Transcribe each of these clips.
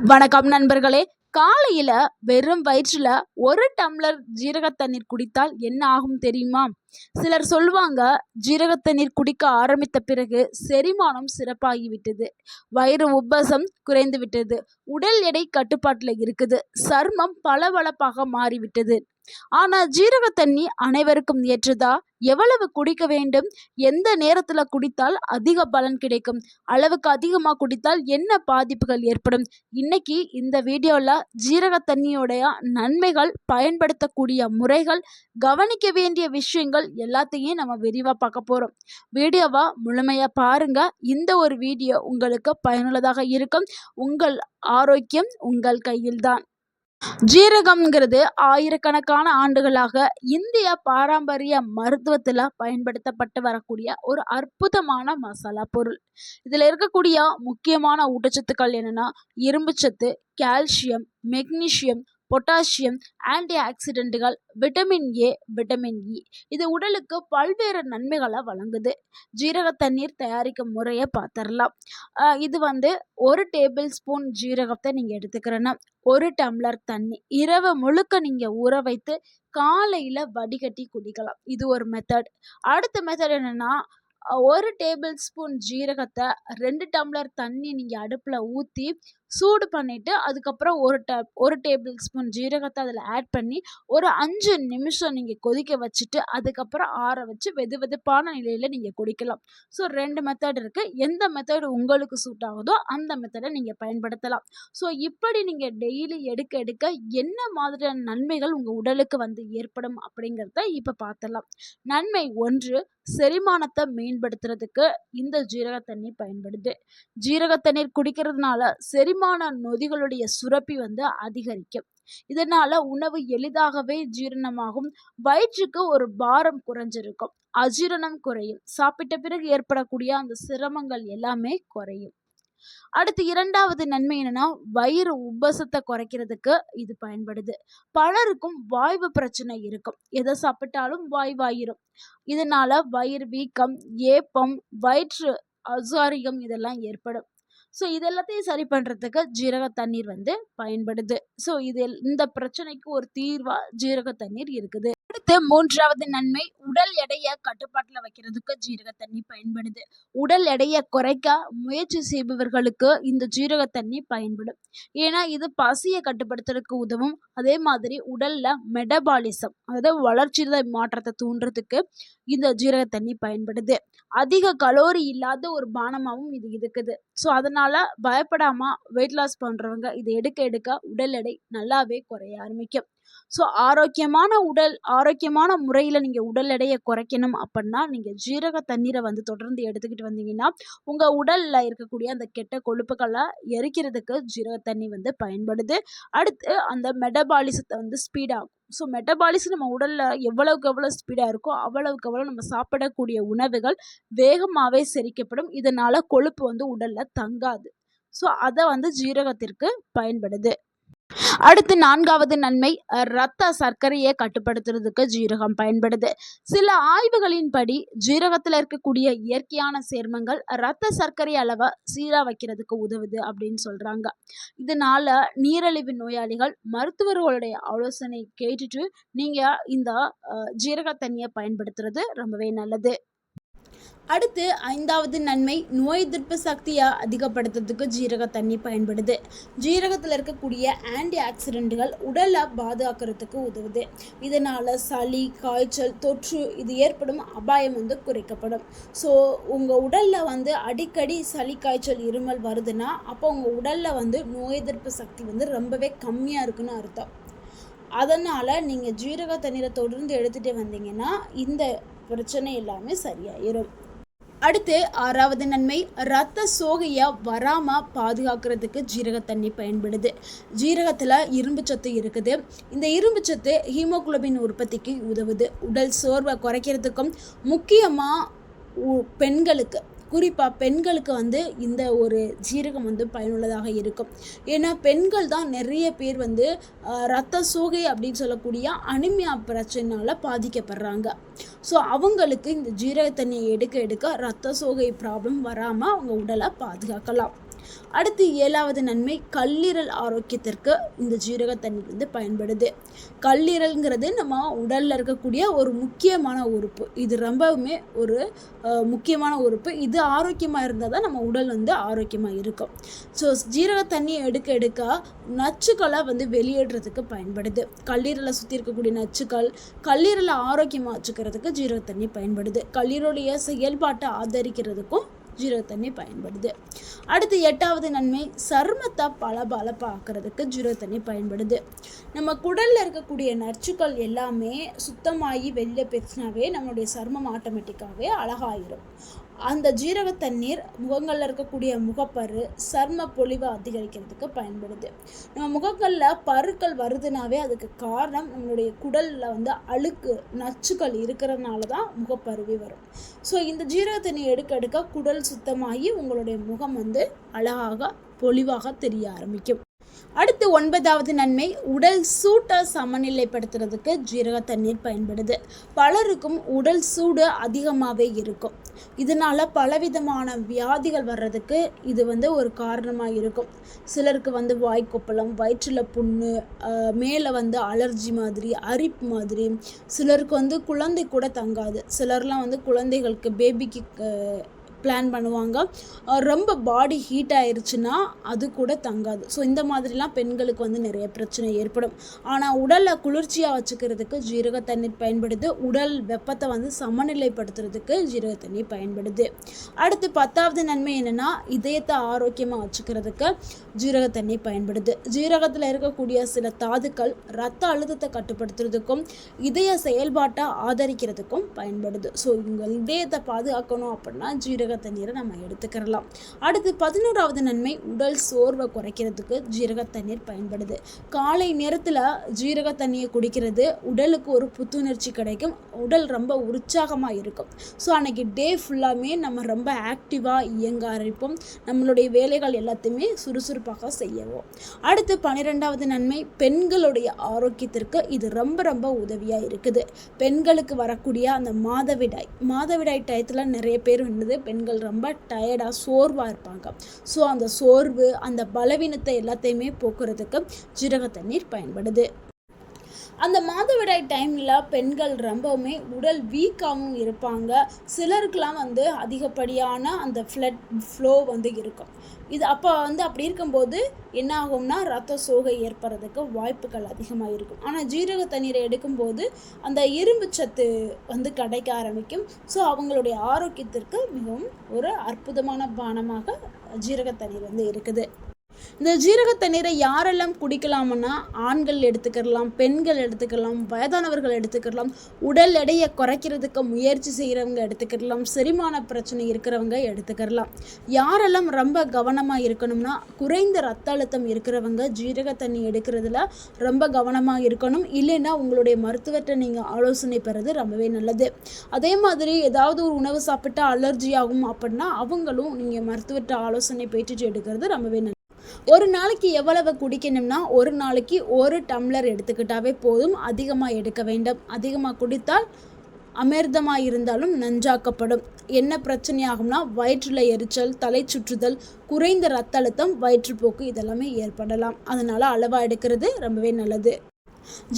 வணக்கம் நண்பர்களே. காலையில வெறும் வயிற்றுல ஒரு டம்ளர் ஜீரக தண்ணீர் குடித்தால் என்ன ஆகும் தெரியுமா? சிலர் சொல்லுவாங்க, ஜீரக தண்ணீர் குடிக்க ஆரம்பித்த பிறகு செரிமானம் சிறப்பாகிவிட்டது, வயிறு உப்பசம் குறைந்து விட்டது, உடல் எடை கட்டுப்பாட்டுல இருக்குது, சர்மம் பளபளப்பாக மாறிவிட்டது. ஆனா ஜீரக தண்ணி அனைவருக்கும் ஏற்றதா? எவ்வளவு குடிக்க வேண்டும்? எந்த நேரத்துல குடித்தால் அதிக பலன் கிடைக்கும்? அளவுக்கு அதிகமா குடித்தால் என்ன பாதிப்புகள் ஏற்படும்? இன்னைக்கு இந்த வீடியோல ஜீரக தண்ணியோடைய நன்மைகள், பயன்படுத்தக்கூடிய முறைகள், கவனிக்க வேண்டிய விஷயங்கள் எல்லாத்தையும் நம்ம விரிவா பார்க்க போறோம். வீடியோவா முழுமையா பாருங்க. இந்த ஒரு வீடியோ உங்களுக்கு பயனுள்ளதாக இருக்கும். உங்கள் ஆரோக்கியம் உங்கள் கையில்தான். ஜீரகம்ங்கிறது ஆயிரக்கணக்கான ஆண்டுகளாக இந்திய பாரம்பரிய மருத்துவத்துல பயன்படுத்தப்பட்டு வரக்கூடிய ஒரு அற்புதமான மசாலா பொருள். இதுல இருக்கக்கூடிய முக்கியமான ஊட்டச்சத்துக்கள் என்னன்னா, இரும்புச்சத்து, கால்சியம், மெக்னீசியம், பொட்டாசியம், ஆன்டி ஆக்சிடென்ட்டுகள், விட்டமின் ஏ, விட்டமின் இ. இது உடலுக்கு பல்வேறு நன்மைகளை வழங்குது. ஜீரக தண்ணீர் தயாரிக்கும் முறையை பார்த்துடலாம். இது ஒரு டேபிள் ஸ்பூன் ஜீரகத்தை நீங்கள் எடுத்துக்கிறேன்னா, ஒரு டம்ளர் தண்ணி இரவு முழுக்க நீங்கள் ஊற வைத்து காலையில் வடிகட்டி குடிக்கலாம். இது ஒரு மெத்தட். அடுத்த மெத்தட் என்னென்னா, ஒரு டேபிள் ஸ்பூன் ஜீரகத்தை 2 டம்ளர் தண்ணி நீங்கள் அடுப்பில் ஊற்றி சூடு பண்ணிவிட்டு அதுக்கப்புறம் ஒரு டேபிள் ஸ்பூன் ஜீரகத்தை அதில் ஆட் பண்ணி ஒரு 5 நிமிஷம் நீங்கள் கொதிக்க வச்சுட்டு அதுக்கப்புறம் ஆற வச்சு வெது வெதுப்பான நிலையில் நீங்கள் குடிக்கலாம். ஸோ 2 மெத்தட் இருக்குது. எந்த மெத்தட் உங்களுக்கு சூட் ஆகுதோ அந்த மெத்தடை நீங்கள் பயன்படுத்தலாம். ஸோ இப்படி நீங்கள் டெய்லி எடுக்க எடுக்க என்ன மாதிரியான நன்மைகள் உங்கள் உடலுக்கு ஏற்படும் அப்படிங்கிறத இப்போ பார்த்துடலாம். நன்மை 1, செரிமானத்தை மேம்படுத்துறதுக்கு இந்த ஜீரக தண்ணி பயன்படுது. ஜீரக தண்ணீர் குடிக்கிறதுனால செரிமான நொதிகளுடைய சுரப்பி அதிகரிக்கும். இதனால உணவு எளிதாகவே ஜீரணமாகும். வயிற்றுக்கு ஒரு பாரம் குறைஞ்சிருக்கும், அஜீரணம் குறையும், சாப்பிட்ட பிறகு ஏற்படக்கூடிய அந்த சிரமங்கள் எல்லாமே குறையும். அடுத்து 2வது நன்மை என்னன்னா, வயிறு உப்பசத்தை குறைக்கிறதுக்கு இது பயன்படுது. பலருக்கும் வாய்வு பிரச்சனை இருக்கும், எதை சாப்பிட்டாலும் வாய்வாயிரும். இதனால வயிறு வீக்கம், ஏப்பம், வயிற்று அசாரியம் இதெல்லாம் ஏற்படும். ஸோ இதெல்லாத்தையும் சரி பண்ணுறதுக்கு ஜீரக தண்ணீர் பயன்படுது. ஸோ இந்த பிரச்சனைக்கு ஒரு தீர்வா ஜீரக தண்ணீர் இருக்குது. அடுத்து 3வது நன்மை, உடல் எடையை கட்டுப்பாட்டில் வைக்கிறதுக்கு ஜீரக தண்ணி பயன்படுது. உடல் எடையை குறைக்க முயற்சி செய்பவர்களுக்கு இந்த ஜீரக தண்ணி பயன்படும். ஏன்னா இது பசியை கட்டுப்படுத்துறதுக்கு உதவும். அதே மாதிரி உடல்ல மெட்டபாலிசம், அதாவது வளர்ச்சிதை மாற்றத்தை தூண்டுறதுக்கு இந்த ஜீரக தண்ணி பயன்படுது. அதிக கலோரி இல்லாத ஒரு பானமாகவும் இது இருக்குது. ஸோ அதனால பயப்படாம வெயிட் லாஸ் பண்றவங்க இதை எடுக்க எடுக்க உடல் எடை நல்லாவே குறைய ஆரம்பிக்கும். ஸோ ஆரோக்கியமான முறையில் நீங்கள் உடல் எடையை குறைக்கணும் அப்படின்னா நீங்கள் ஜீரக தண்ணீரை தொடர்ந்து எடுத்துக்கிட்டு வந்தீங்கன்னா உங்கள் உடலில் இருக்கக்கூடிய அந்த கெட்ட கொழுப்புகளை எரிக்கிறதுக்கு ஜீரக தண்ணி பயன்படுது. அடுத்து அந்த மெட்டபாலிசத்தை ஸ்பீடாகும். ஸோ மெட்டபாலிசம் நம்ம உடலில் எவ்வளவுக்கு எவ்வளோ ஸ்பீடாக இருக்கோ அவ்வளவுக்கு எவ்வளோ நம்ம சாப்பிடக்கூடிய உணவுகள் வேகமாகவே செரிக்கப்படும். இதனால் கொழுப்பு உடலில் தங்காது. ஸோ அதை ஜீரகத்திற்கு பயன்படுது. அடுத்து 4வது நன்மை, இரத்த சர்க்கரையை கட்டுப்படுத்துறதுக்கு ஜீரகம் பயன்படுது. சில ஆய்வுகளின்படி ஜீரகத்தில் இருக்கக்கூடிய இயற்கையான சேர்மங்கள் இரத்த சர்க்கரை அளவை சீராக வைக்கிறதுக்கு உதவுது அப்படின்னு சொல்றாங்க. இதனால நீரிழிவு நோயாளிகள் மருத்துவர்களுடைய ஆலோசனை கேட்டுட்டு நீங்க இந்த ஜீரக தண்ணியை பயன்படுத்துறது ரொம்பவே நல்லது. அடுத்து 5வது நன்மை, நோய் எதிர்ப்பு சக்தியை அதிகப்படுத்துறதுக்கு ஜீரக தண்ணி பயன்படுது. ஜீரகத்தில் இருக்கக்கூடிய ஆன்டி ஆக்சிடென்ட்டுகள் உடலை பாதுகாக்கிறதுக்கு உதவுது. இதனால் சளி, காய்ச்சல், தொற்று இது ஏற்படும் அபாயம் குறைக்கப்படும். ஸோ உங்கள் உடலில் அடிக்கடி சளி, காய்ச்சல், இருமல் வருதுன்னா அப்போ உங்கள் உடலில் நோய் எதிர்ப்பு சக்தி ரொம்பவே கம்மியாக இருக்குன்னு அர்த்தம். அதனால் நீங்கள் ஜீரக தண்ணீரை தொடர்ந்து எடுத்துகிட்டு வந்தீங்கன்னா இந்த பிரச்சனை எல்லாமே சரியாயிரும். அடுத்து 6வது நன்மை, இரத்த சோகையை வராமல் பாதுகாக்கிறதுக்கு ஜீரக தண்ணி பயன்படுது. ஜீரகத்தில் இரும்பு சத்து இருக்குது. இந்த இரும்பு சத்து ஹீமோகுளோபின் உற்பத்திக்கு உதவுது. உடல் சோர்வை குறைக்கிறதுக்கும், முக்கியமாக பெண்களுக்கு, குறிப்பாக பெண்களுக்கு இந்த ஒரு ஜீரகம் பயனுள்ளதாக இருக்கும். ஏன்னா பெண்கள் தான் நிறைய பேர் இரத்த சோகை அப்படின்னு சொல்லக்கூடிய அனிமியா பிரச்சனையால் பாதிக்கப்படுறாங்க. ஸோ அவங்களுக்கு இந்த ஜீரக தண்ணியை எடுக்க எடுக்க இரத்த சோகை ப்ராப்ளம் வராமல் அவங்க உடலை பாதுகாக்கலாம். அடுத்து 7வது நன்மை, கல்லீரல் ஆரோக்கியத்திற்கு இந்த ஜீரக தண்ணீர் வந்து பயன்படுது. கல்லீரல்ங்கிறது நம்ம உடலில் இருக்கக்கூடிய ஒரு முக்கியமான உறுப்பு. இது ரொம்பவுமே ஒரு முக்கியமான உறுப்பு. இது ஆரோக்கியமாக இருந்தால் தான் நம்ம உடல் வந்து ஆரோக்கியமாக இருக்கும். ஸோ ஜீரக தண்ணியை எடுக்க எடுக்க நச்சுக்களை வந்து வெளியேடுறதுக்கு பயன்படுது. கல்லீரலை சுற்றி இருக்கக்கூடிய நச்சுக்கள் கல்லீரலை ஆரோக்கியமாக வச்சுக்கிறதுக்கு ஜீரக தண்ணி பயன்படுது. கல்லீரலுடைய செயல்பாட்டை ஆதரிக்கிறதுக்கும் ஜீரக தண்ணி பயன்படுது. அடுத்து 8வது நன்மை, சருமத்தை பளபளப்பாக்கிறதுக்கு ஜீரக தண்ணி பயன்படுது. நம்ம குடலில் இருக்கக்கூடிய நச்சுக்கள் எல்லாமே சுத்தமாகி வெளில போச்சுனாவே நம்மளுடைய சருமம் ஆட்டோமேட்டிக்காகவே அழகாயிரும். அந்த ஜீரக தண்ணீர் முகங்களில் இருக்கக்கூடிய முகப்பரு, சர்ம பொலிவை அதிகரிக்கிறதுக்கு பயன்படுது. நம்ம முகங்களில் பருக்கள் வருதுனாவே அதுக்கு காரணம் நம்மளுடைய குடலில் வந்து அழுக்கு நச்சுக்கள் இருக்கிறதுனால தான் முகப்பருவே வரும். ஸோ இந்த ஜீரக தண்ணி எடுக்க எடுக்க குடல் சுத்தமாகி உங்களுடைய முகம் வந்து அழகாக பொலிவாக தெரிய ஆரம்பிக்கும். அடுத்து 9வது நன்மை, உடல் சூட்டை சமநிலைப்படுத்துறதுக்கு ஜீரக தண்ணீர் பயன்படுது. பலருக்கும் உடல் சூடு அதிகமாகவே இருக்கும். இதனால் பலவிதமான வியாதிகள் வர்றதுக்கு இது வந்து ஒரு காரணமாக இருக்கும். சிலருக்கு வந்து வாய்க்கொப்பளம், வயிற்றில் புண்ணு, மேலே வந்து அலர்ஜி மாதிரி, அரிப்பு மாதிரி, சிலருக்கு வந்து குழந்தை கூட தங்காது. சிலர்லாம் வந்து குழந்தைகளுக்கு பேபிக்கு பிளான் பண்ணுவாங்க. ரொம்ப பாடி ஹீட் ஆயிடுச்சுன்னா அது கூட தங்காது. ஸோ இந்த மாதிரிலாம் பெண்களுக்கு வந்து நிறைய பிரச்சனை ஏற்படும். ஆனால் உடலை குளிர்ச்சியாக வச்சுக்கிறதுக்கு ஜீரக தண்ணீர் பயன்படுது. உடல் வெப்பத்தை வந்து சமநிலைப்படுத்துறதுக்கு ஜீரக தண்ணீர் பயன்படுது. அடுத்து 10வது நன்மை என்னென்னா, இதயத்தை ஆரோக்கியமாக வச்சுக்கிறதுக்கு ஜீரக தண்ணீர் பயன்படுது. ஜீரகத்தில் இருக்கக்கூடிய சில தாதுக்கள் இரத்த அழுத்தத்தை கட்டுப்படுத்துறதுக்கும் இதய செயல்பாட்டை ஆதரிக்கிறதுக்கும் பயன்படுது. ஸோ உங்கள் இதயத்தை பாதுகாக்கணும் அப்படின்னா ஜீரக தண்ணீரை நம்ம எடுத்துக்கிறலாம். அடுத்து 11வது நன்மை, உடல் சோர்வை குறைக்கிறதுக்கு ஜீரக தண்ணீர் பயன்படுது. காலை நேரத்தில் ஜீரக தண்ணியை குடிக்கிறது உடலுக்கு ஒரு புத்துணர்ச்சி கிடைக்கும். உடல் ரொம்ப உற்சாகமாக இருக்கும். ஸோ அன்னைக்கு டே ஃபுல்லாமே நம்ம ரொம்ப ஆக்டிவாக இயங்க ஆரம்பிப்போம். நம்மளுடைய வேலைகள் எல்லாத்தையுமே சுறுசுறுப்பாக செய்யவும். அடுத்து 12வது நன்மை, பெண்களுடைய ஆரோக்கியத்திற்கு இது ரொம்ப ரொம்ப உதவியாக இருக்குது. பெண்களுக்கு வரக்கூடிய அந்த மாதவிடாய் டயத்தில் நிறைய பேர் வந்து பெண்கள் ரொம்ப டயர்டாக சோர்வாக இருப்பாங்க. ஸோ அந்த சோர்வு, அந்த பலவீனத்தை எல்லாத்தையுமே போக்குறதுக்கு ஜீரக தண்ணீர் பயன்படுது. அந்த மாதவிடாய் டைமில் பெண்கள் ரொம்பவுமே உடல் வீக்காகவும் இருப்பாங்க. சிலருக்கெலாம் வந்து அதிகப்படியான அந்த ஃப்ளோ வந்து இருக்கும். இது அப்படி இருக்கும்போது என்ன ஆகும்னா ரத்த சோகை ஏற்படுறதுக்கு வாய்ப்புகள் அதிகமாக இருக்கும். ஆனால் ஜீரக தண்ணீரை எடுக்கும்போது அந்த இரும்பு சத்து வந்து கிடைக்க ஆரம்பிக்கும். ஸோ அவங்களுடைய ஆரோக்கியத்திற்கு மிகவும் ஒரு அற்புதமான பானமாக ஜீரக தண்ணீர் வந்து இருக்குது. இந்த ஜீரக தண்ணீரை யாரெல்லாம் குடிக்கலாம்னா, ஆண்கள் எடுத்துக்கலாம், பெண்கள் எடுத்துக்கலாம், வயதானவர்கள் எடுத்துக்கலாம், உடல் எடையை குறைக்கிறதுக்கு முயற்சி செய்கிறவங்க எடுத்துக்கலாம், செரிமான பிரச்சனை இருக்கிறவங்க எடுத்துக்கலாம். யாரெல்லாம் ரொம்ப கவனமாக இருக்கணும்னா, குறைந்த ரத்த அழுத்தம் இருக்கிறவங்க ஜீரக தண்ணி எடுக்கிறதுல ரொம்ப கவனமாக இருக்கணும். இல்லைன்னா உங்களுடைய மருத்துவர்கிட்ட நீங்கள் ஆலோசனை பெறது ரொம்பவே நல்லது. அதே மாதிரி ஏதாவது ஒரு உணவு சாப்பிட்டா அலர்ஜி ஆகும் அப்படின்னா அவங்களும் நீங்கள் மருத்துவர்கிட்ட ஆலோசனை பெற்றுட்டு எடுக்கிறது ரொம்பவே நல்லது. ஒரு நாளைக்கு எவ்வளவு குடிக்கணும்னா, ஒரு நாளைக்கு 1 டம்ளர் எடுத்துக்கிட்டாவே போதும். அதிகமாக எடுக்க வேண்டாம். அதிகமாக குடித்தால் அமிர்தமாக இருந்தாலும் நஞ்சாக்கப்படும். என்ன பிரச்சனை ஆகும்னா, வயிற்றில் எரிச்சல், தலை சுற்றுதல், குறைந்த ரத்த அழுத்தம், வயிற்றுப்போக்கு இதெல்லாமே ஏற்படலாம். அதனால் அளவாக எடுக்கிறது ரொம்பவே நல்லது.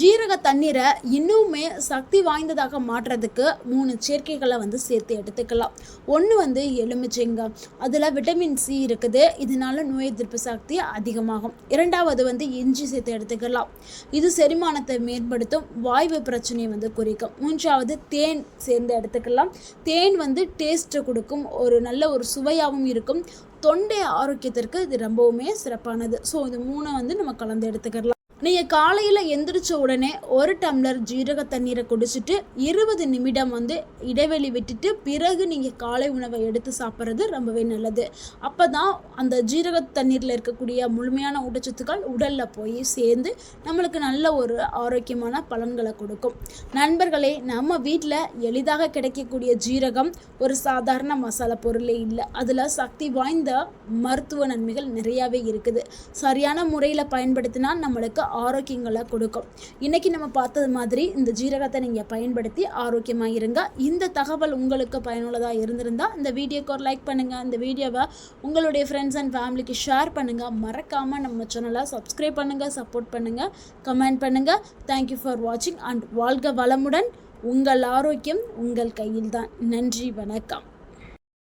ஜீரக தண்ணீரை இன்னுமே சக்தி வாய்ந்ததாக மாற்றுறதுக்கு 3 சேர்க்கைகளை வந்து சேர்த்து எடுத்துக்கலாம். ஒன்று வந்து எலுமிச்சைங்க, அதில் விட்டமின் சி இருக்குது. இதனால நோய் எதிர்ப்பு சக்தி அதிகமாகும். 2வது வந்து இஞ்சி சேர்த்து எடுத்துக்கலாம். இது செரிமானத்தை மேம்படுத்தும், வாய்வு பிரச்சனையை வந்து குறிக்கும். 3வது தேன் சேர்ந்து எடுத்துக்கலாம். தேன் வந்து டேஸ்ட்டை கொடுக்கும், ஒரு நல்ல ஒரு சுவையாகவும் இருக்கும். தொண்டை ஆரோக்கியத்திற்கு இது ரொம்பவுமே சிறப்பானது. ஸோ இது 3 வந்து நம்ம கலந்து எடுத்துக்கலாம். நீங்கள் காலையில் எந்திரிச்ச உடனே 1 டம்ளர் ஜீரக தண்ணீரை குடிச்சிட்டு 20 நிமிடம் வந்து இடைவெளி விட்டுட்டு பிறகு நீங்கள் காலை உணவை எடுத்து சாப்பிட்றது ரொம்பவே நல்லது. அப்போ தான் அந்த ஜீரக தண்ணீரில் இருக்கக்கூடிய முழுமையான ஊட்டச்சத்துக்கள் உடலில் போய் சேர்ந்து நம்மளுக்கு நல்ல ஒரு ஆரோக்கியமான பலன்களை கொடுக்கும். நண்பர்களே, நம்ம வீட்டில் எளிதாக கிடைக்கக்கூடிய ஜீரகம் ஒரு சாதாரண மசாலா பொருளே இல்லை. அதில் சக்தி வாய்ந்த மருத்துவ நன்மைகள் நிறையாவே இருக்குது. சரியான முறையில் பயன்படுத்தினா நம்மளுக்கு ஆரோக்கியங்களை கொடுக்கும். இன்றைக்கி நம்ம பார்த்தது மாதிரி இந்த ஜீரகத்தை நீங்கள் பயன்படுத்தி ஆரோக்கியமாக இருங்க. இந்த தகவல் உங்களுக்கு பயனுள்ளதாக இருந்திருந்தால் இந்த வீடியோக்கு ஒரு லைக் பண்ணுங்கள். இந்த வீடியோவை உங்களுடைய ஃப்ரெண்ட்ஸ் அண்ட் ஃபேமிலிக்கு ஷேர் பண்ணுங்கள். மறக்காமல் நம்ம சேனலை சப்ஸ்கிரைப் பண்ணுங்கள், சப்போர்ட் பண்ணுங்கள், கமெண்ட் பண்ணுங்கள். தேங்க்யூ ஃபார் வாட்சிங் அண்ட் வாழ்க வளமுடன். உங்கள் ஆரோக்கியம் உங்கள் கையில்தான். நன்றி, வணக்கம்.